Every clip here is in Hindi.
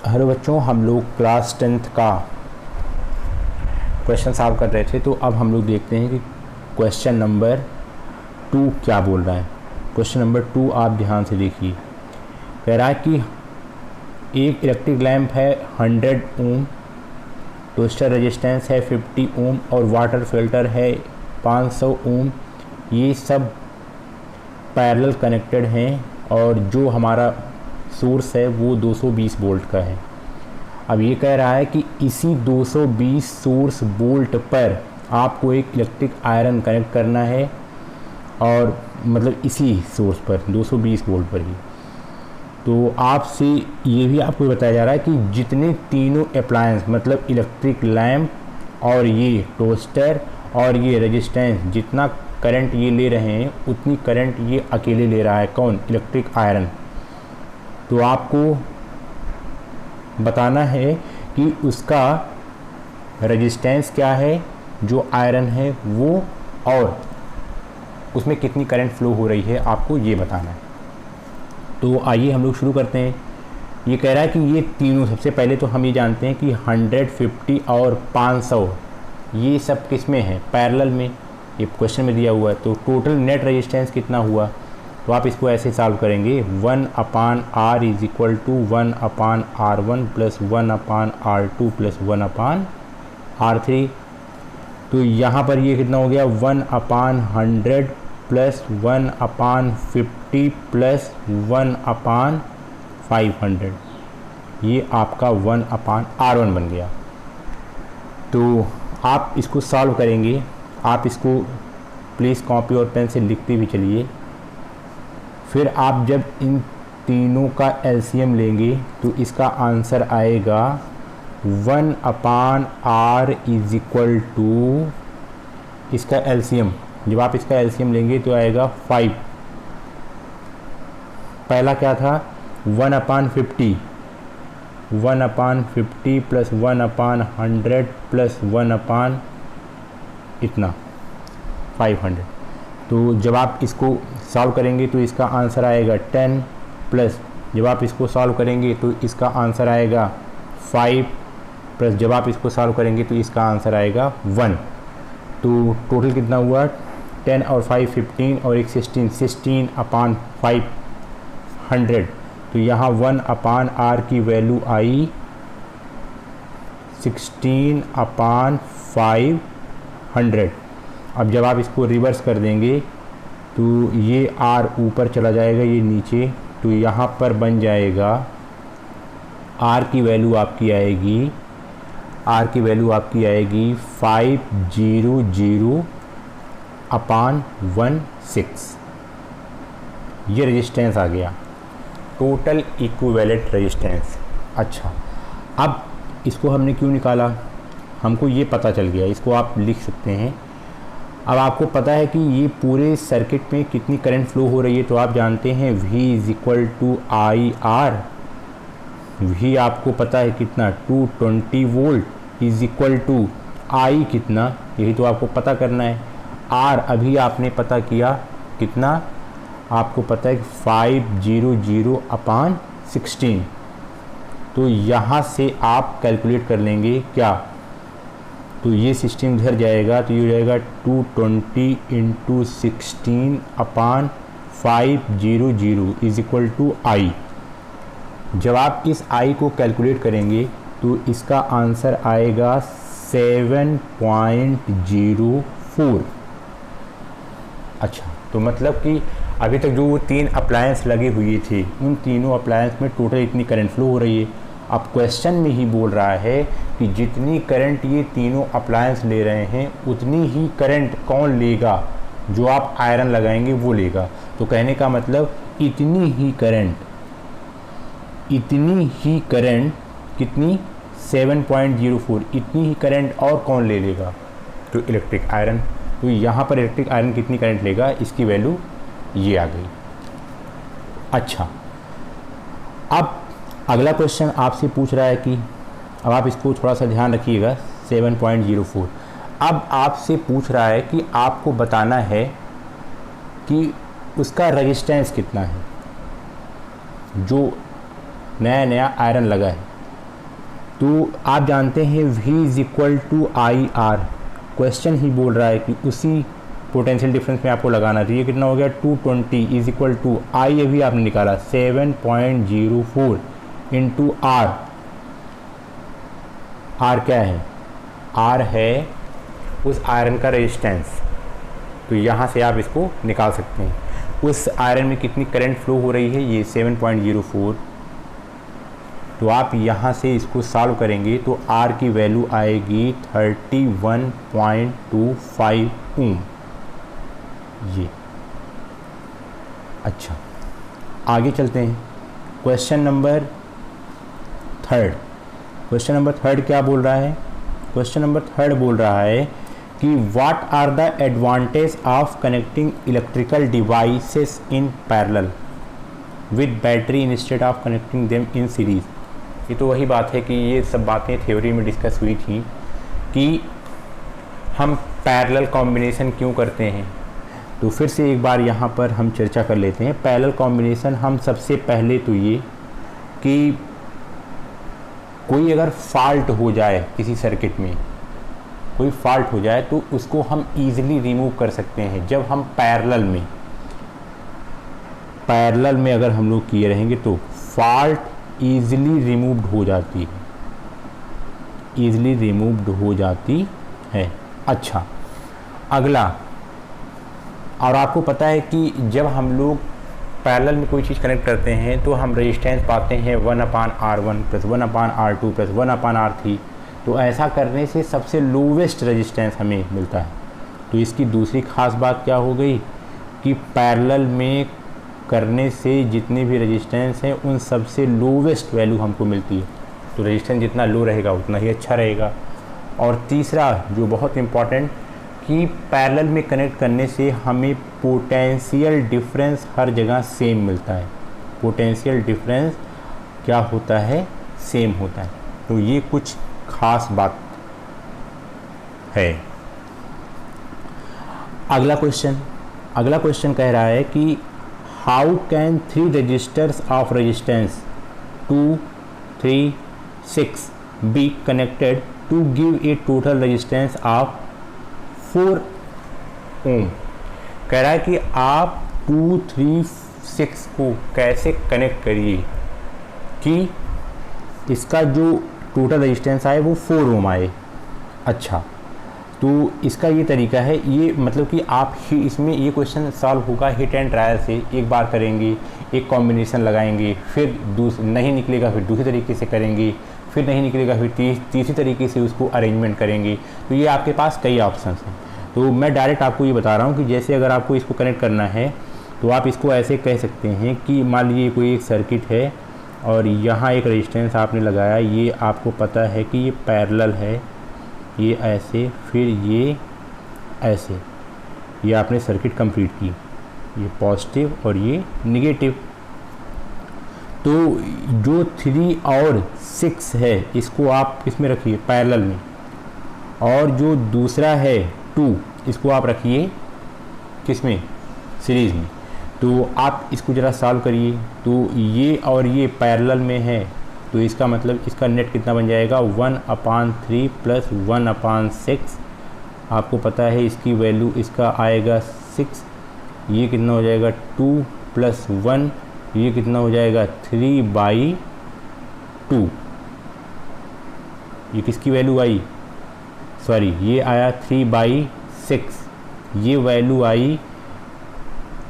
हेलो बच्चों, हम लोग क्लास 10th का क्वेश्चन सॉल्व कर रहे थे। तो अब हम लोग देखते हैं कि क्वेश्चन नंबर 2 क्या बोल रहा है। क्वेश्चन नंबर 2 आप ध्यान से देखिए। कह रहा है कि एक इलेक्ट्रिक लैंप है 100 ओम, टोस्टर रेजिस्टेंस है 50 ओम और वाटर फिल्टर है 500 ओम। ये सब पैरेलल कनेक्टेड हैं और जो हमारा सोर्स है वो 220 वोल्ट का है। अब ये कह रहा है कि इसी 220 सोर्स वोल्ट पर आपको एक इलेक्ट्रिक आयरन कनेक्ट करना है, और मतलब इसी सोर्स पर 220 वोल्ट पर ही। तो आपसे ये भी आपको बताया जा रहा है कि जितने तीनों अप्लायंस मतलब इलेक्ट्रिक लैंप और ये टोस्टर और ये रेजिस्टेंस, जितना करंट ये ले रहे हैं उतनी करंट ये अकेले ले रहा है। कौन? Electric iron. तो आपको बताना है कि उसका रेजिस्टेंस क्या है जो आयरन है वो, और उसमें कितनी करंट फ्लो हो रही है, आपको ये बताना है। तो आइए हम लोग शुरू करते हैं। ये कह रहा है कि ये तीनों, सबसे पहले तो हम ये जानते हैं कि 100, 50 और 500 ये सब किस में है? पैरेलल में। ये क्वेश्चन में दिया हुआ है। तो टोटल नेट रेजिस्टेंस कितना हुआ? तो आप इसको ऐसे सॉल्व करेंगे, 1/R is equal to 1/R1 plus 1/R2 plus 1/R3। तो यहाँ पर ये कितना हो गया? 1/100 प्लस 1/50 प्लस 1/500। ये आपका 1/R1 बन गया। तो आप इसको सॉल्व करेंगे। आप इसको प्लीज़ कॉपी और पेन से लिखते भी चलिए। फिर आप जब इन तीनों का एलसीएम लेंगे तो इसका आंसर आएगा 1/R इज इक्वल टू, इसका एलसीएम, जब आप इसका एलसीएम लेंगे तो आएगा 5। पहला क्या था? 1/50, 1/50 प्लस 1/100 प्लस 1/ इतना 500। तो जब आप इसको सॉल्व करेंगे तो इसका आंसर आएगा 10, प्लस जब आप इसको सॉल्व करेंगे तो इसका आंसर आएगा 5, प्लस जब आप इसको सॉल्व करेंगे तो इसका आंसर आएगा 1। तो टोटल कितना हुआ? 10 और 5 15 और एक 16, 16/500। तो यहाँ 1/R की वैल्यू आई 16/500। अब जब आप इसको रिवर्स कर देंगे तो ये R ऊपर चला जाएगा, ये नीचे। तो यहाँ पर बन जाएगा R की वैल्यू आपकी आएगी, R की वैल्यू आपकी आएगी 500/16। ये रेजिस्टेंस आ गया, टोटल इक्विवेलेंट रेजिस्टेंस। अच्छा, अब इसको हमने क्यों निकाला? हमको ये पता चल गया। इसको आप लिख सकते हैं। अब आपको पता है कि ये पूरे सर्किट में कितनी करंट फ्लो हो रही है। तो आप जानते हैं V is equal to IR। V आपको पता है कितना? 220 volt is equal to I कितना, यही तो आपको पता करना है। R अभी आपने पता किया कितना? आपको पता है 500/16। तो यहाँ से आप कैलकुलेट कर लेंगे क्या? तो ये 16 इधर जाएगा तो ये हो जाएगा 220 × 16/500 इज इक्वल टू I। जब आप इस I को कैलकुलेट करेंगे तो इसका आंसर आएगा 7.04। अच्छा, तो मतलब कि अभी तक जो वो 3 अप्लायंस लगे हुए थे उन तीनों अप्लायंस में टोटल इतनी करंट फ्लो हो रही है। अब क्वेश्चन में ही बोल रहा है कि जितनी करंट ये तीनों अप्लायंस ले रहे हैं उतनी ही करंट कौन लेगा? जो आप आयरन लगाएंगे वो लेगा। तो कहने का मतलब इतनी ही करंट कितनी? 7.04। इतनी ही करंट और कौन ले लेगा? तो इलेक्ट्रिक आयरन। तो यहाँ पर इलेक्ट्रिक आयरन कितनी करंट लेगा, इसकी वैल्यू ये आ गई। अच्छा, अब अगला क्वेश्चन आपसे पूछ रहा है कि, अब आप इसको थोड़ा सा ध्यान रखिएगा, 7.04। अब आपसे पूछ रहा है कि आपको बताना है कि उसका रेजिस्टेंस कितना है जो नया नया आयरन लगा है। तो आप जानते हैं V is equal to I R, question ही बोल रहा है कि उसी पोटेंशियल डिफरेंस में आपको लगाना चाहिए। कितना हो गया 220 इज इक्वल टू आई, अभी आपने निकाला 7.04 इंटू आर। आर क्या है? आर है उस आयरन का रेजिस्टेंस, तो यहाँ से आप इसको निकाल सकते हैं। उस आयरन में कितनी करंट फ्लो हो रही है, ये 7.04। तो आप यहाँ से इसको सॉल्व करेंगे तो आर की वैल्यू आएगी 31.25 ओम। ये अच्छा, आगे चलते हैं। Question number third. Question number third क्या बोल रहा है? क्वेश्चन नंबर थर्ड बोल रहा है कि what are the advantage of connecting electrical devices in parallel with battery instead of connecting them in series. ये तो वही बात है कि ये सब बातें थ्योरी में डिस्कस हुई थी कि हम पैरेलल कॉम्बिनेशन क्यों करते हैं। तो फिर से एक बार यहाँ पर हम चर्चा कर लेते हैं। पैरेलल कॉम्बिनेशन हम सबसे पहले तो ये कि कोई अगर फॉल्ट हो जाए किसी सर्किट में, कोई फॉल्ट हो जाए तो उसको हम इजीली रिमूव कर सकते हैं जब हम पैरेलल में अगर हम लोग किए रहेंगे तो फॉल्ट इजीली रिमूव्ड हो जाती है, इजीली रिमूव्ड हो जाती है। अच्छा, अगला, और आपको पता है कि जब हम लोग पैरेलल में कोई चीज़ कनेक्ट करते हैं तो हम रेजिस्टेंस पाते हैं 1/R1 plus 1/R2 plus 1/R3। तो ऐसा करने से सबसे लोवेस्ट रेजिस्टेंस हमें मिलता है। तो इसकी दूसरी ख़ास बात क्या हो गई कि पैरेलल में करने से जितने भी रेजिस्टेंस हैं उन सबसे लोवेस्ट वैल्यू हमको मिलती है। तो रेजिस्टेंस जितना लो रहेगा उतना ही अच्छा रहेगा। और तीसरा जो बहुत इम्पॉर्टेंट कि पैरेलल में कनेक्ट करने से हमें पोटेंशियल डिफरेंस हर जगह सेम मिलता है। पोटेंशियल डिफरेंस क्या होता है? सेम होता है। तो ये कुछ खास बात है। अगला क्वेश्चन कह रहा है कि how can 3 resistors of resistance 2, 3, 6 be connected to give a total resistance of 4 ohm. कह रहा है कि आप 2, 3, 6 को कैसे कनेक्ट करिए कि इसका जो टोटल रेजिस्टेंस आए वो 4 ओम आए। अच्छा, तो इसका ये तरीका है, ये मतलब कि आप ही इसमें ये क्वेश्चन सॉल्व होगा हिट एंड ट्रायल से। एक बार करेंगे, एक कॉम्बिनेशन लगाएंगे, फिर नहीं निकलेगा फिर दूसरे तरीके से करेंगे, फिर नहीं निकलेगा फिर तीसरी तरीके से उसको अरेंजमेंट करेंगे। तो ये आपके पास कई ऑप्शंस हैं। तो मैं डायरेक्ट आपको ये बता रहा हूँ कि जैसे अगर आपको इसको कनेक्ट करना है तो आप इसको ऐसे कह सकते हैं कि मान लीजिए कोई एक सर्किट है और यहाँ एक रेजिस्टेंस आपने लगाया, ये आपको पता है कि ये पैरेलल है, ये ऐसे, फिर ये ऐसे, ये आपने सर्किट कंप्लीट की, ये पॉजिटिव और ये निगेटिव। तो जो 3 और 6 है इसको आप इसमें रखिए पैरेलल में, और जो दूसरा है 2 इसको आप रखिए किसमें? सीरीज़ में। तो आप इसको ज़रा सॉल्व करिए। तो ये और ये पैरेलल में है, तो इसका मतलब इसका नेट कितना बन जाएगा? 1/3 प्लस 1/6। आपको पता है इसकी वैल्यू, इसका आएगा 6। ये कितना हो जाएगा? 2 प्लस 1, ये कितना हो जाएगा? 3/2। ये किसकी वैल्यू आई? सॉरी, ये आया 3/6। ये वैल्यू आई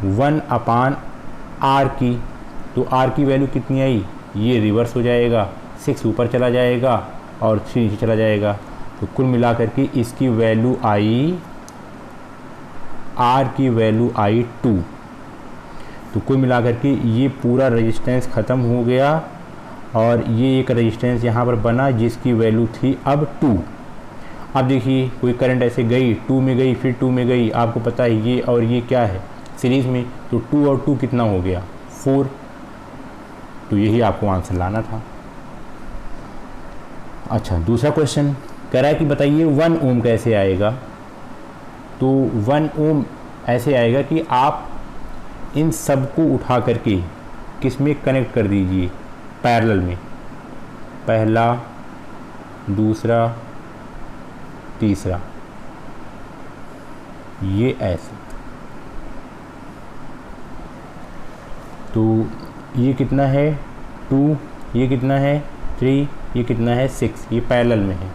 1/R की। तो R की वैल्यू कितनी आई? ये रिवर्स हो जाएगा, 6 ऊपर चला जाएगा और 3 नीचे चला जाएगा। तो कुल मिलाकर के इसकी वैल्यू आई, R की वैल्यू आई 2। तो कुल मिलाकर के ये पूरा रेजिस्टेंस ख़त्म हो गया और ये एक रेजिस्टेंस यहाँ पर बना जिसकी वैल्यू थी अब 2। अब देखिए कोई करंट ऐसे गई, 2 में गई, फिर 2 में गई। आपको पता है ये और ये क्या है? सीरीज़ में। तो 2 और 2 कितना हो गया? 4। तो यही आपको आंसर लाना था। अच्छा, दूसरा क्वेश्चन कह रहा है कि बताइए 1 ओम कैसे आएगा। तो 1 ओम ऐसे आएगा कि आप इन सब को उठा करके किस में कनेक्ट कर दीजिए? पैरेलल में। पहला, दूसरा, तीसरा, ये ऐसे। तो ये कितना है 2, ये कितना है 3, ये कितना है 6, ये पैरेलल में है।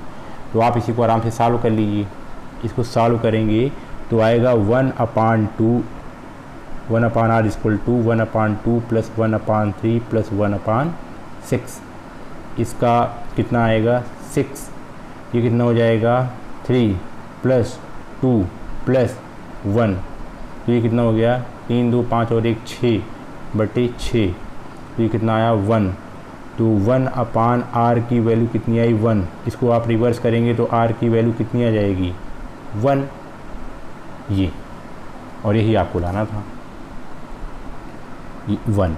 तो आप इसी को आराम से सॉल्व कर लीजिए। इसको सॉल्व करेंगे तो आएगा 1/2 1/r equal to 1/2 plus 1/3 plus 1/6। इसका कितना आएगा 6, ये कितना हो जाएगा 3 प्लस 2 प्लस 1, तो ये कितना हो गया 3 2 5 और 1 6/6। तो ये कितना आया 1। तो 1/r की वैल्यू कितनी आई 1। इसको आप रिवर्स करेंगे तो r की वैल्यू कितनी आ जाएगी 1, ये, और यही आपको लाना था 1।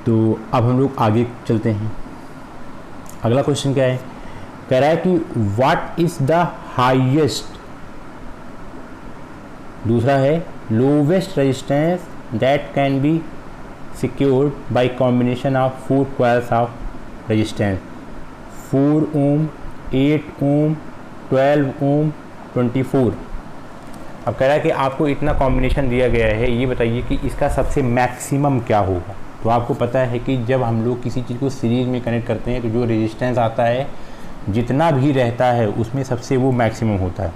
तो अब हम लोग आगे चलते हैं। अगला क्वेश्चन क्या है, कह रहा है कि व्हाट इज द हाईएस्ट, दूसरा है lowest resistance that can be secured by combination of 4 coils of resistance 4 ohm 8 ohm 12 ohm 24। अब कह रहा है कि आपको इतना कॉम्बिनेशन दिया गया है, ये बताइए कि इसका सबसे मैक्सिमम क्या होगा। तो आपको पता है कि जब हम लोग किसी चीज़ को सीरीज़ में कनेक्ट करते हैं तो जो रेजिस्टेंस आता है जितना भी रहता है उसमें सबसे वो मैक्सिमम होता है।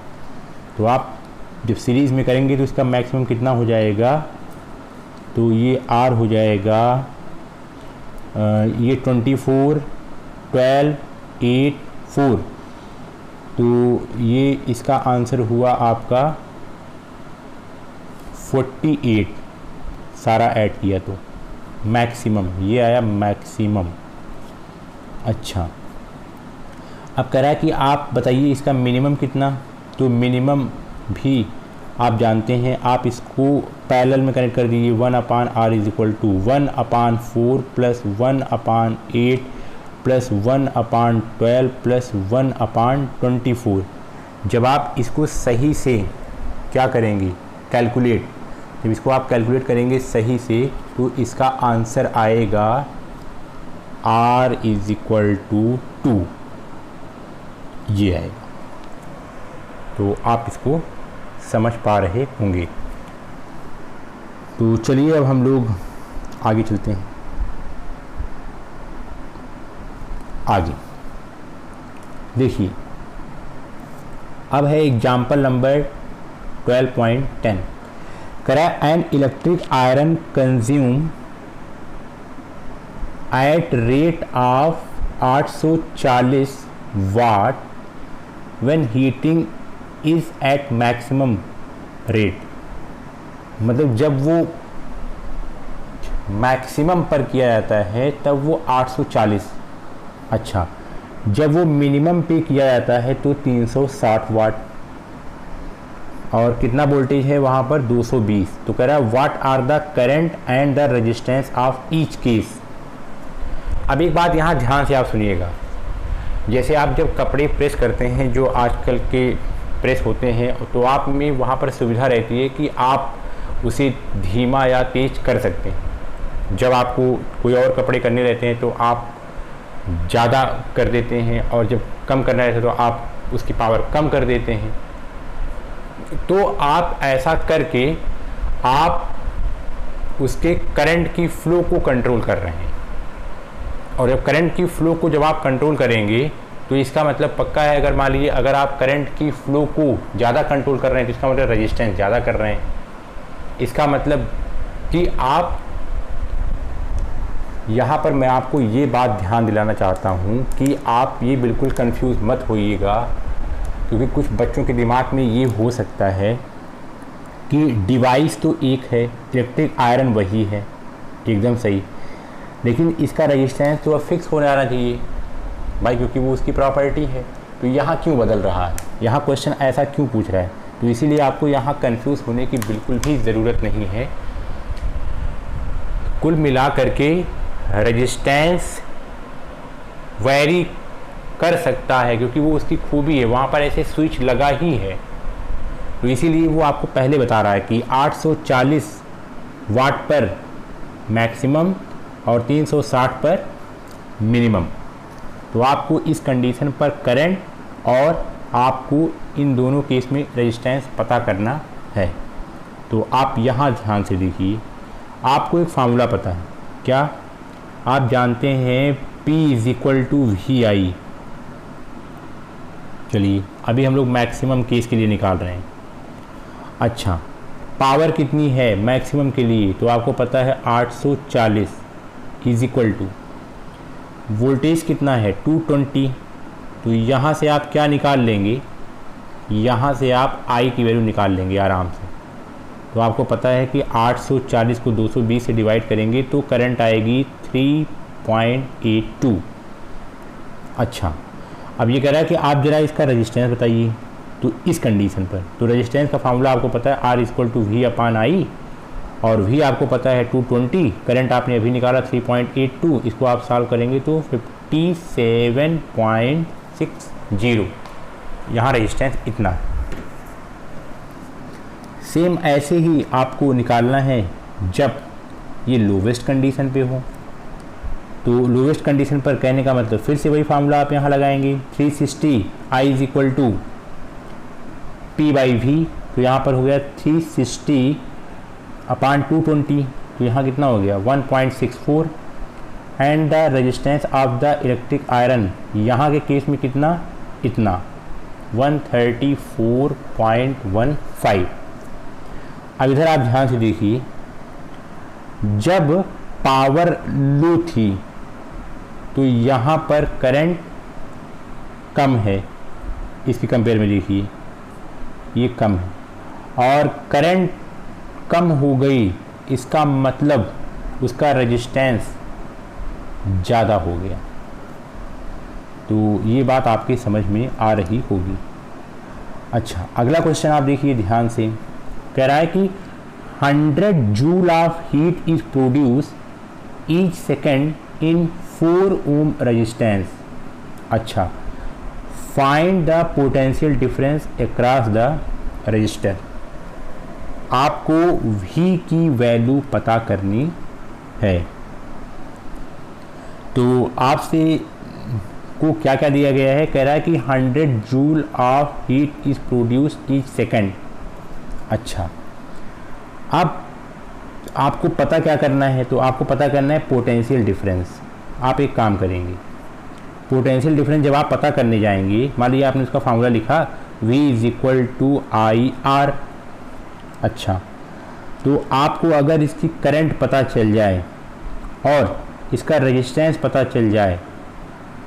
तो आप जब सीरीज़ में करेंगे तो इसका मैक्सिमम कितना हो जाएगा, तो ये R हो जाएगा ये 24 12 8 4। तो ये इसका आंसर हुआ आपका 48, सारा ऐड किया तो मैक्सिमम, ये आया मैक्सिमम। अच्छा, अब कह रहा है कि आप बताइए इसका मिनिमम कितना। तो मिनिमम भी आप जानते हैं, आप इसको पैरेलल में कनेक्ट कर दीजिए। 1/r is equal to 1/4 plus 1/8 plus 1/12 plus 1/24। जब आप इसको सही से क्या करेंगे कैलकुलेट, जब इसको आप कैलकुलेट करेंगे सही से तो इसका आंसर आएगा r इज इक्वल टू 2, ये आएगा। तो आप इसको समझ पा रहे होंगे। तो चलिए अब हम लोग आगे चलते हैं। आगे देखिए, अब है एग्जाम्पल नंबर 12.10। करा an electric iron consume at rate of 840 watt when heating is at maximum rate. मतलब जब वो मैक्सिमम पर किया जाता है तब वो 840। अच्छा, जब वो मिनिमम पे किया जाता है तो 360 वाट, और कितना वोल्टेज है वहाँ पर 220। तो कह रहा है what are the current and the resistance of each case. अब एक बात यहाँ ध्यान से आप सुनिएगा, जैसे आप जब कपड़े प्रेस करते हैं जो आजकल के प्रेस होते हैं, तो आप में वहाँ पर सुविधा रहती है कि आप उसे धीमा या तेज कर सकते हैं। जब आपको कोई और कपड़े करने रहते हैं तो आप ज़्यादा कर देते हैं, और जब कम करना रहता है तो आप उसकी पावर कम कर देते हैं। तो आप ऐसा करके आप उसके करंट की फ्लो को कंट्रोल कर रहे हैं, और जब करंट की फ्लो को जब आप कंट्रोल करेंगे तो इसका मतलब पक्का है, अगर मान लीजिए अगर आप करंट की फ्लो को ज़्यादा कंट्रोल कर रहे हैं तो इसका मतलब रेजिस्टेंस ज़्यादा कर रहे हैं। इसका मतलब कि आप यहाँ पर मैं आपको ये बात ध्यान दिलाना चाहता हूँ कि आप ये बिल्कुल कंफ्यूज मत होइएगा, क्योंकि कुछ बच्चों के दिमाग में ये हो सकता है कि डिवाइस तो एक है, इलेक्ट्रिक आयरन वही है, एकदम सही, लेकिन इसका रेजिस्टेंस तो अब फिक्स होने आना चाहिए भाई, क्योंकि वो उसकी प्रॉपर्टी है। तो यहाँ क्यों बदल रहा है, यहाँ क्वेश्चन ऐसा क्यों पूछ रहा है। तो इसीलिए आपको यहाँ कंफ्यूज होने की बिल्कुल भी ज़रूरत नहीं है। कुल मिला करके रेजिस्टेंस वैरी कर सकता है, क्योंकि वो उसकी खूबी है, वहाँ पर ऐसे स्विच लगा ही है। तो इसीलिए वो आपको पहले बता रहा है कि 840 वाट पर मैक्सिमम और 360 पर मिनिमम। तो आपको इस कंडीशन पर करंट और आपको इन दोनों केस में रेजिस्टेंस पता करना है। तो आप यहाँ ध्यान से देखिए, आपको एक फार्मूला पता है, क्या आप जानते हैं P = VI। चलिए अभी हम लोग मैक्सिमम केस के लिए निकाल रहे हैं। अच्छा, पावर कितनी है मैक्सिमम के लिए, तो आपको पता है 840 = वोल्टेज कितना है 220। तो यहाँ से आप क्या निकाल लेंगे, यहाँ से आप I की वैल्यू निकाल लेंगे आराम से। तो आपको पता है कि 840 को 220 से डिवाइड करेंगे तो करंट आएगी 3.82। अच्छा, अब ये कह रहा है कि आप ज़रा इसका रेजिस्टेंस बताइए। तो इस कंडीशन पर तो रेजिस्टेंस का फार्मूला आपको पता है R = V/I, और V आपको पता है 220, करंट आपने अभी निकाला 3.82, इसको आप सॉल्व करेंगे तो 57.60। यहाँ रेजिस्टेंस इतना है। सेम ऐसे ही आपको निकालना है जब ये लोवेस्ट कंडीशन पे हो। तो लोवेस्ट कंडीशन पर कहने का मतलब फिर से वही फार्मूला आप यहाँ लगाएंगे, 360 I = P/V। तो यहाँ पर हो गया 360/220, तो यहाँ कितना हो गया 1.64। And the resistance of the electric iron, यहाँ के केस में कितना, इतना 134.15। अब इधर आप ध्यान से देखिए, जब पावर लो थी तो यहाँ पर करंट कम है, इसकी कंपेयर में देखिए ये कम है, और करंट कम हो गई इसका मतलब उसका रेजिस्टेंस ज़्यादा हो गया। तो ये बात आपकी समझ में आ रही होगी। अच्छा, अगला क्वेश्चन आप देखिए ध्यान से, कह रहा है कि 100 joule of heat is produce each second in 4 ohm resistance. अच्छा, find the potential difference across the resistor. आपको V की वैल्यू पता करनी है। तो आपसे को क्या क्या दिया गया है, कह रहा है कि 100 joule of heat is produce each second. अच्छा, अब आपको पता क्या करना है, तो आपको पता करना है पोटेंशियल डिफरेंस। आप एक काम करेंगे, पोटेंशियल डिफरेंस जब आप पता करने जाएंगे, मान लीजिए आपने उसका फार्मूला लिखा V = IR। अच्छा, तो आपको अगर इसकी करंट पता चल जाए और इसका रेजिस्टेंस पता चल जाए,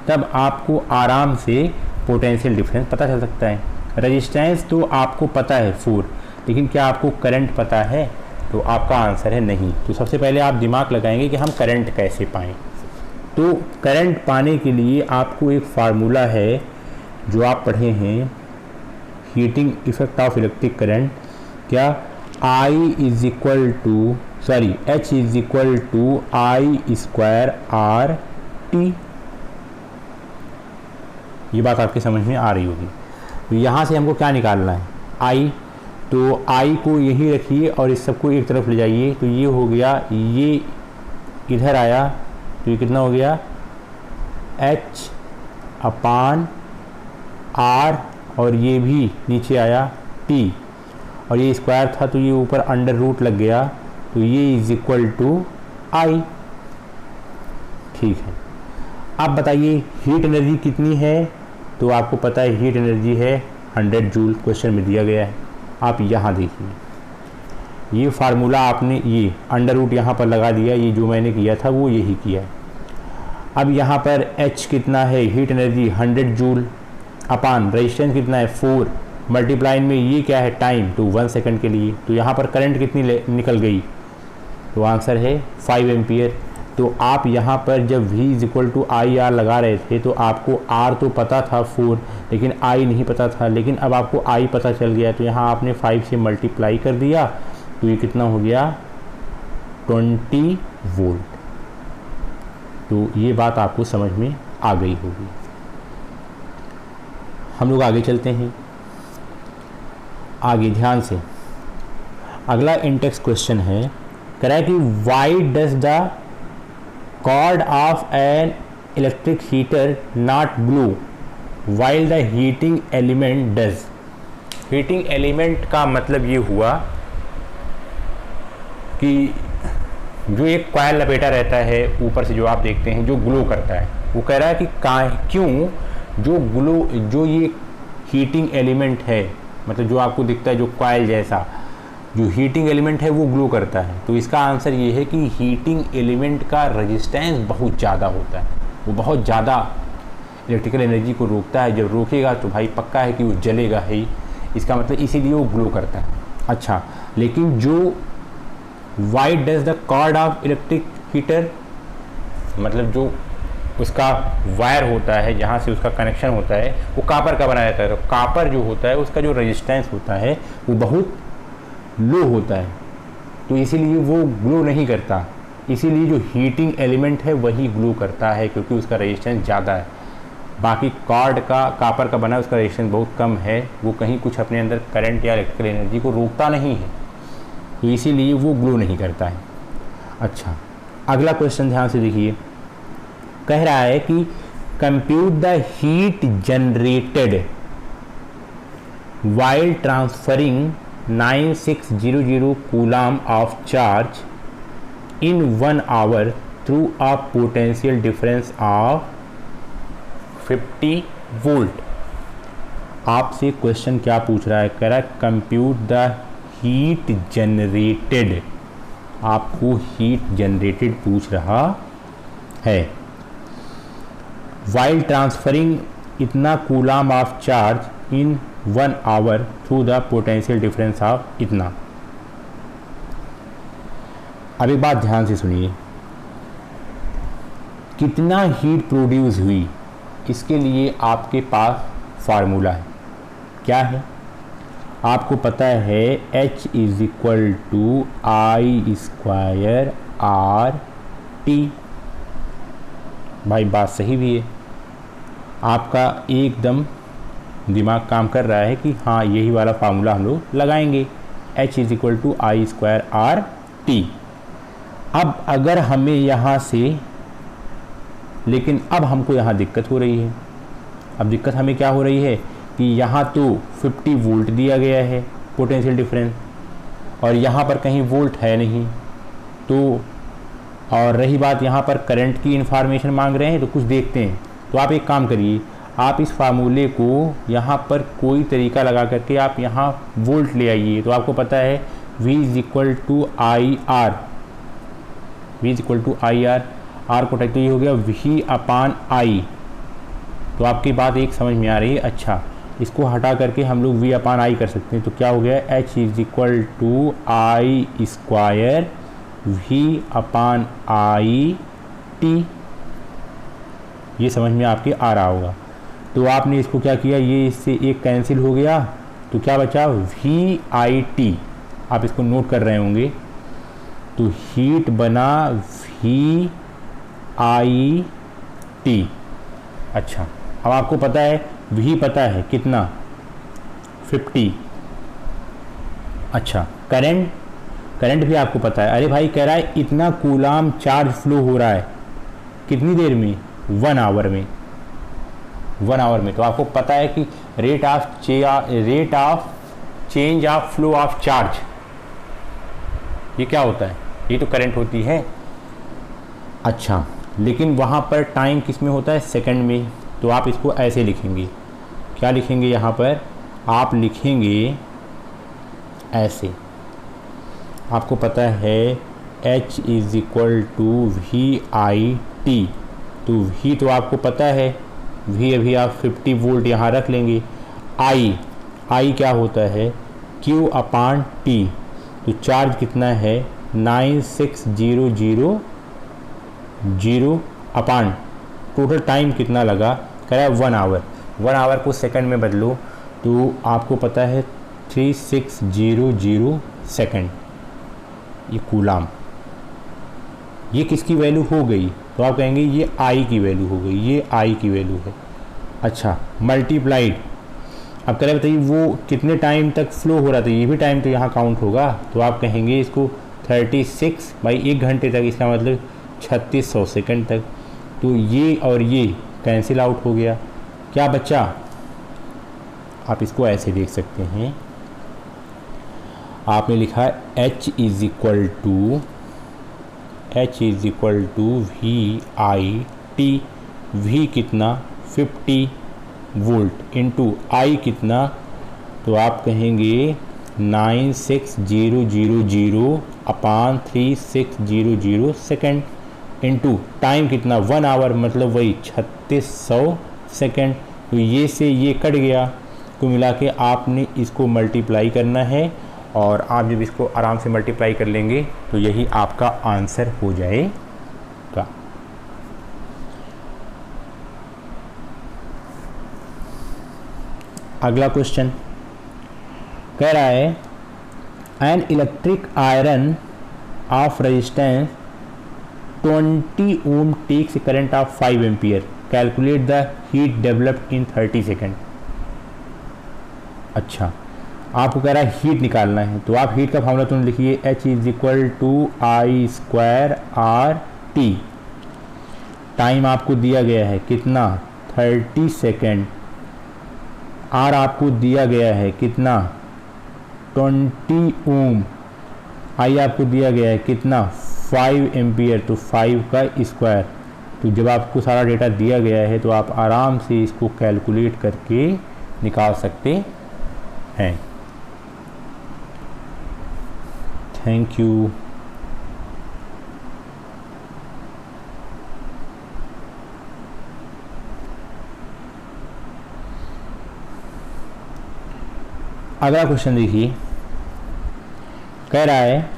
तब आपको आराम से पोटेंशियल डिफरेंस पता चल सकता है। रेजिस्टेंस तो आपको पता है 4, लेकिन क्या आपको करंट पता है, तो आपका आंसर है नहीं। तो सबसे पहले आप दिमाग लगाएंगे कि हम करंट कैसे पाएँ। तो करंट पाने के लिए आपको एक फार्मूला है जो आप पढ़े हैं, heating effect of electric current. क्या H = I²RT। ये बात आपके समझ में आ रही होगी। तो यहाँ से हमको क्या निकालना है, I। तो I को यहीं रखिए और इस सबको एक तरफ ले जाइए, तो ये हो गया, ये इधर आया, तो ये कितना हो गया H/R, और ये भी नीचे आया T, और ये स्क्वायर था तो ये ऊपर अंडर रूट लग गया, तो ये = I। ठीक है, आप बताइए हीट एनर्जी कितनी है, तो आपको पता है हीट एनर्जी है 100 जूल, क्वेश्चन में दिया गया है। आप यहाँ देखिए, ये फार्मूला आपने ये अंडर रूट यहाँ पर लगा दिया, ये जो मैंने किया था वो यही किया है। अब यहाँ पर H कितना है, हीट एनर्जी 100 जूल, अपान रेजिस्टेंस कितना है 4, मल्टीप्लाइन में ये क्या है टाइम, तो 1 सेकंड के लिए। तो यहाँ पर करंट कितनी निकल गई, तो आंसर है 5 एम्पियर। तो आप यहाँ पर जब V = IR लगा रहे थे तो आपको R तो पता था 4, लेकिन I नहीं पता था, लेकिन अब आपको I पता चल गया, तो यहाँ आपने 5 से मल्टीप्लाई कर दिया, तो ये कितना हो गया 20 वोल्ट। तो ये बात आपको समझ में आ गई होगी। हम लोग आगे चलते हैं, आगे ध्यान से। अगला इंटेक्स क्वेश्चन है, कह रहा है कि why does the cord of an electric heater not glow while the heating element does. Heating element का मतलब ये हुआ कि जो एक कॉइल लपेटा रहता है ऊपर से, जो आप देखते हैं जो ग्लो करता है, वो कह रहा है कि क्यों जो ये हीटिंग एलिमेंट है, मतलब जो आपको दिखता है जो कॉइल जैसा जो हीटिंग एलिमेंट है वो ग्लो करता है। तो इसका आंसर ये है कि हीटिंग एलिमेंट का रेजिस्टेंस बहुत ज़्यादा होता है, वो बहुत ज़्यादा इलेक्ट्रिकल एनर्जी को रोकता है। जब रोकेगा तो भाई पक्का है कि वो जलेगा ही, इसका मतलब इसीलिए वो ग्लो करता है। अच्छा, लेकिन जो why does the cord of electric heater, मतलब जो उसका वायर होता है जहाँ से उसका कनेक्शन होता है वो कापर का बनाया जाता है। तो कापर जो होता है उसका जो रेजिस्टेंस होता है वो बहुत लो होता है, तो इसीलिए वो ग्लो नहीं करता। इसीलिए जो हीटिंग एलिमेंट है वही ग्लो करता है, क्योंकि उसका रेजिस्टेंस ज़्यादा है। बाकी कॉर्ड का कापर का बना उसका रेजिस्टेंस बहुत कम है, वो कहीं कुछ अपने अंदर करंट या इलेक्ट्रिकल एनर्जी को रोकता नहीं है, तो इसीलिए वो ग्लो नहीं करता है। अच्छा, अगला क्वेश्चन ध्यान से देखिए, कह रहा है कि compute the heat generated while transferring 9600 coulomb of charge in 1 hour through a potential difference of 50 volt. आपसे क्वेश्चन क्या पूछ रहा है, कह रहा है कंप्यूट द हीट जनरेटेड, आपको हीट जनरेटेड पूछ रहा है। वाइल ट्रांसफरिंग इतना coulomb of charge in 1 hour through the potential difference of इतना। अब एक बात ध्यान से सुनिए, कितना हीट प्रोड्यूस हुई इसके लिए आपके पास फार्मूला है। क्या है? आपको पता है H is equal to I square R T. भाई बात सही भी है, आपका एकदम दिमाग काम कर रहा है कि हाँ यही वाला फार्मूला हम लोग लगाएंगे, H is equal to I square R T. अब अगर हमें यहाँ से, लेकिन अब हमको यहाँ दिक्कत हो रही है। अब दिक्कत हमें क्या हो रही है कि यहाँ तो 50 वोल्ट दिया गया है पोटेंशियल डिफरेंस, और यहाँ पर कहीं वोल्ट है नहीं, तो और रही बात यहाँ पर करंट की इन्फॉर्मेशन मांग रहे हैं, तो कुछ देखते हैं। तो आप एक काम करिए, आप इस फार्मूले को यहाँ पर कोई तरीका लगा करके आप यहाँ वोल्ट ले आइए। तो आपको पता है V is equal to I R, V is equal to I R, R को तो ये हो गया V अपान आई। तो आपकी बात एक समझ में आ रही है। अच्छा, इसको हटा करके हम लोग V अपान आई कर सकते हैं, तो क्या हो गया H is equal to I square V upon I T. ये समझ में आपके आ रहा होगा। तो आपने इसको क्या किया, ये इससे एक कैंसिल हो गया, तो क्या बचा वी आई टी। आप इसको नोट कर रहे होंगे, तो हीट बना वी आई टी। अच्छा, अब आपको पता है वी पता है कितना 50। अच्छा, करंट भी आपको पता है। अरे भाई कह रहा है इतना कूलम चार्ज फ्लो हो रहा है कितनी देर में, 1 आवर में, 1 आवर में। तो आपको पता है कि rate of change of flow of charge, ये क्या होता है, ये तो करंट होती है। अच्छा, लेकिन वहाँ पर टाइम किस में होता है, सेकंड में। तो आप इसको ऐसे लिखेंगे, क्या लिखेंगे यहाँ पर, आप लिखेंगे ऐसे। आपको पता है H is equal to V I T, तो V तो आपको पता है, V अभी आप 50 वोल्ट यहाँ रख लेंगे। I क्या होता है, Q अपान T। तो चार्ज कितना है 9600 अपान टोटल टाइम कितना लगा, कह रहा है 1 आवर। 1 आवर को सेकंड में बदलो तो आपको पता है 3600 सेकंड। ये कूलम, ये किसकी वैल्यू हो गई, तो आप कहेंगे ये आई की वैल्यू हो गई, ये आई की वैल्यू है। अच्छा, मल्टीप्लाइड, अब कह रहे बताइए वो कितने टाइम तक फ्लो हो रहा था, ये भी टाइम तो यहाँ काउंट होगा। तो आप कहेंगे इसको 36 बाई 1 घंटे तक, इसका मतलब 3600 सेकंड तक। तो तो ये और ये कैंसिल आउट हो गया, क्या बचा? आप इसको ऐसे देख सकते हैं, आपने लिखा है H is equal to VIT, V कितना 50 वोल्ट इंटू I कितना, तो आप कहेंगे 96000 अपान 3600 सेकेंड इंटू टाइम कितना 1 आवर, मतलब वही 3600 सेकेंड। तो ये से ये कट गया, को मिला के आपने इसको मल्टीप्लाई करना है, और आप जब इसको आराम से मल्टीप्लाई कर लेंगे तो यही आपका आंसर हो जाएगा। अगला क्वेश्चन कह रहा है an electric iron of resistance 20 ohm takes current of 5 ampere, calculate the heat developed in 30 second. अच्छा, आपको कह रहा है हीट निकालना है, तो आप हीट का फॉर्मूला तुम लिखिए H is equal to I square RT। Time आपको दिया गया है कितना 30 सेकेंड, R आपको दिया गया है कितना 20 ओम, I आपको दिया गया है कितना 5 एम्पियर, तो 5 का स्क्वायर। तो जब आपको सारा डेटा दिया गया है तो आप आराम से इसको कैलकुलेट करके निकाल सकते हैं। Thank you. अगला क्वेश्चन देखिए, कह रहा है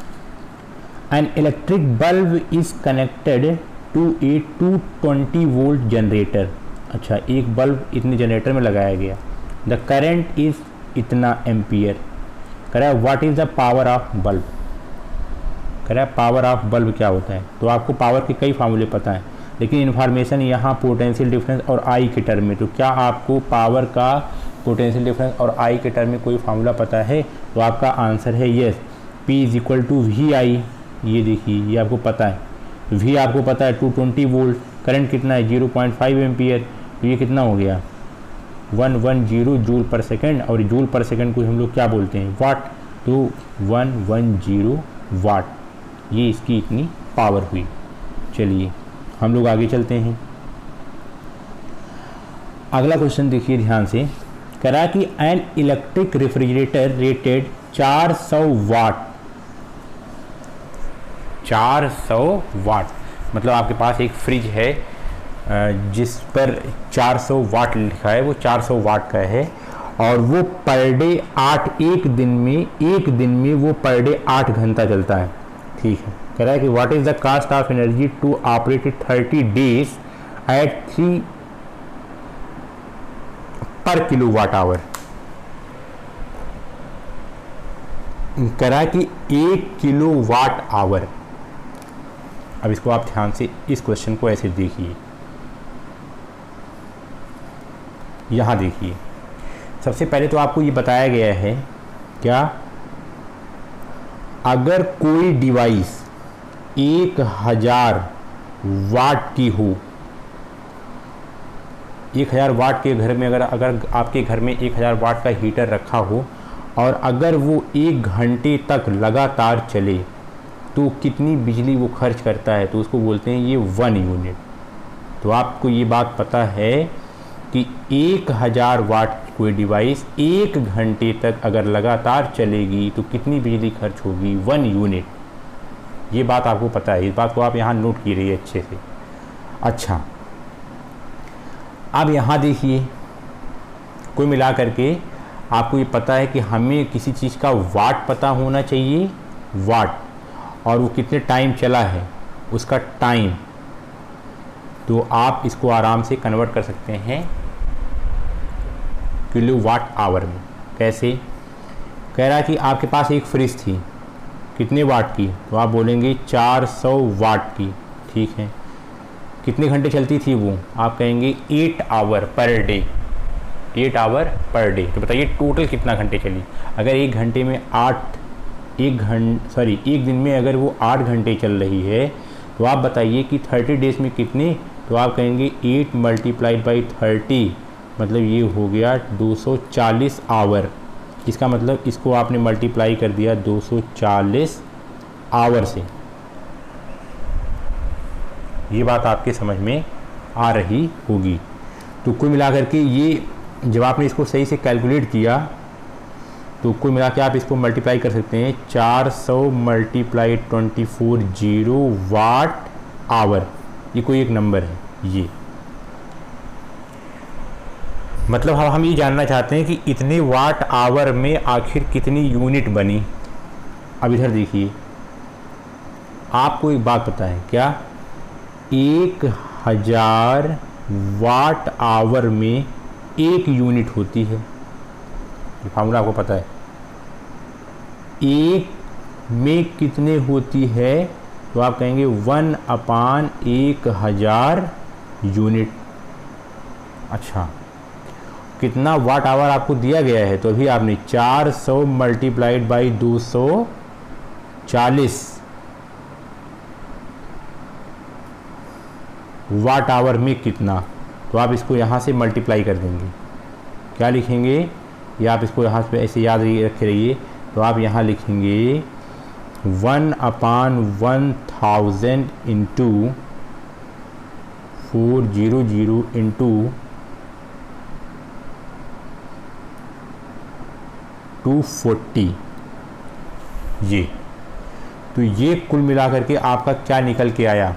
an electric bulb is connected to a 220 volt generator. अच्छा, एक बल्ब इतने जनरेटर में लगाया गया, द करेंट इज इतना एम्पियर। कह रहा है what is the power of bulb. कह रहा है पावर ऑफ बल्ब क्या होता है, तो आपको पावर के कई फार्मूले पता हैं, लेकिन इन्फॉर्मेशन यहाँ पोटेंशियल डिफरेंस और आई के टर्म में, तो क्या आपको पावर का पोटेंशियल डिफरेंस और आई के टर्म में कोई फार्मूला पता है? तो आपका आंसर है yes, P is equal to VI। ये देखिए, ये आपको पता है, V आपको पता है 220 वोल्ट, करंट कितना है 0.5 एम्पियर, तो ये कितना हो गया 110 जूल पर सेकेंड, और जूल पर सेकेंड को हम लोग क्या बोलते हैं वाट, तो 110 वाट, ये इसकी इतनी पावर हुई। चलिए हम लोग आगे चलते हैं। अगला क्वेश्चन देखिए ध्यान से, कह रहा है कि एन इलेक्ट्रिक रेफ्रिजरेटर रेटेड 400 वाट, 400 वाट, मतलब आपके पास एक फ्रिज है जिस पर 400 वाट लिखा है, वो 400 वाट का है, और वो पर डे 8 एक दिन में वो पर डे 8 घंटा चलता है। ठीक है, कह रहा है कि what is the cost of energy to operate 30 days at 3 per kilo watt hour. कह रहा है कि 1 किलो वाट आवर। अब इसको आप ध्यान से इस क्वेश्चन को ऐसे देखिए, यहाँ देखिए, सबसे पहले तो आपको ये बताया गया है क्या, अगर कोई डिवाइस 1000 वाट की हो, 1000 वाट के घर में अगर आपके घर में 1000 वाट का हीटर रखा हो, और अगर वो 1 घंटे तक लगातार चले तो कितनी बिजली वो खर्च करता है, तो उसको बोलते हैं ये 1 यूनिट। तो आपको ये बात पता है कि 1000 वाट की कोई डिवाइस 1 घंटे तक अगर लगातार चलेगी तो कितनी बिजली खर्च होगी 1 यूनिट। ये बात आपको पता है, इस बात को आप यहाँ नोट की रही है अच्छे से। अच्छा, अब यहाँ देखिए, कोई मिला करके आपको ये पता है कि हमें किसी चीज़ का वाट पता होना चाहिए, वाट, और वो कितने टाइम चला है उसका टाइम, तो आप इसको आराम से कन्वर्ट कर सकते हैं किलो वाट आवर में। कैसे? कह रहा है कि आपके पास एक फ्रिज थी, कितने वाट की, तो आप बोलेंगे 400 वाट की। ठीक है, कितने घंटे चलती थी वो, आप कहेंगे 8 our per day, 8 our per day. तो बताइए टोटल कितना घंटे चली। अगर एक घंटे में एक दिन में अगर वो 8 घंटे चल रही है, तो आप बताइए कि 30 डेज में कितने तो आप कहेंगे 8 मल्टीप्लाइड बाई 30, मतलब ये हो गया 240 आवर। इसका मतलब इसको आपने मल्टीप्लाई कर दिया 240 आवर से। ये बात आपके समझ में आ रही होगी। तो कुल मिलाकर के ये जब आपने इसको सही से कैलकुलेट किया तो कुल मिला के आप इसको मल्टीप्लाई कर सकते हैं 400 मल्टीप्लाई 24 0 वाट आवर। ये कोई एक नंबर है ये। मतलब हम ये जानना चाहते हैं कि इतने वाट आवर में आखिर कितनी यूनिट बनी। अब इधर देखिए, आपको एक बात पता है क्या? 1000 वाट आवर में 1 यूनिट होती है। ये फार्मूला आपको पता है। 1 में कितने होती है? तो आप कहेंगे 1/1000 यूनिट। अच्छा, कितना वाट आवर आपको दिया गया है? तो अभी आपने 400 मल्टीप्लाइड बाई 240 वाट आवर में कितना, तो आप इसको यहाँ से मल्टीप्लाई कर देंगे। क्या लिखेंगे? या आप इसको यहाँ पे ऐसे याद रखे रहिए। तो आप यहाँ लिखेंगे 1/1000 इंटू 400 इंटू 240। ये तो ये कुल मिलाकर के आपका क्या निकल के आया?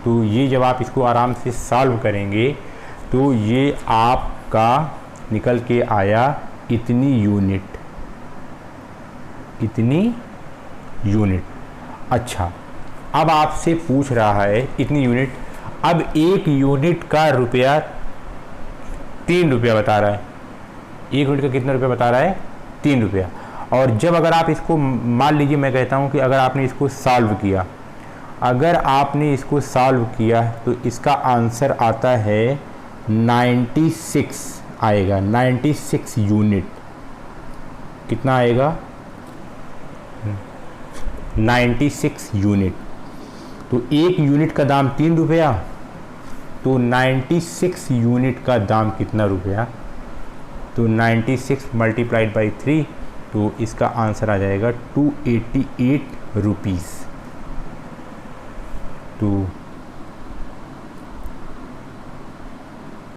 तो ये जब आप इसको आराम से सॉल्व करेंगे तो ये आपका निकल के आया इतनी यूनिट, इतनी यूनिट। अच्छा, अब आपसे पूछ रहा है इतनी यूनिट। अब 1 यूनिट का रुपया 3 रुपया बता रहा है। 1 यूनिट का कितना रुपया बता रहा है? 3 रुपया। और जब अगर आप इसको मान लीजिए, मैं कहता हूँ कि अगर आपने इसको सॉल्व किया, अगर आपने इसको सॉल्व किया तो इसका आंसर आता है 96 आएगा। 96 यूनिट। कितना आएगा? 96 यूनिट। तो 1 यूनिट का दाम 3 रुपया, तो 96 यूनिट का दाम कितना रुपया? तो 96 मल्टीप्लाइड बाई 3, तो इसका आंसर आ जाएगा 288 रुपीज़। तो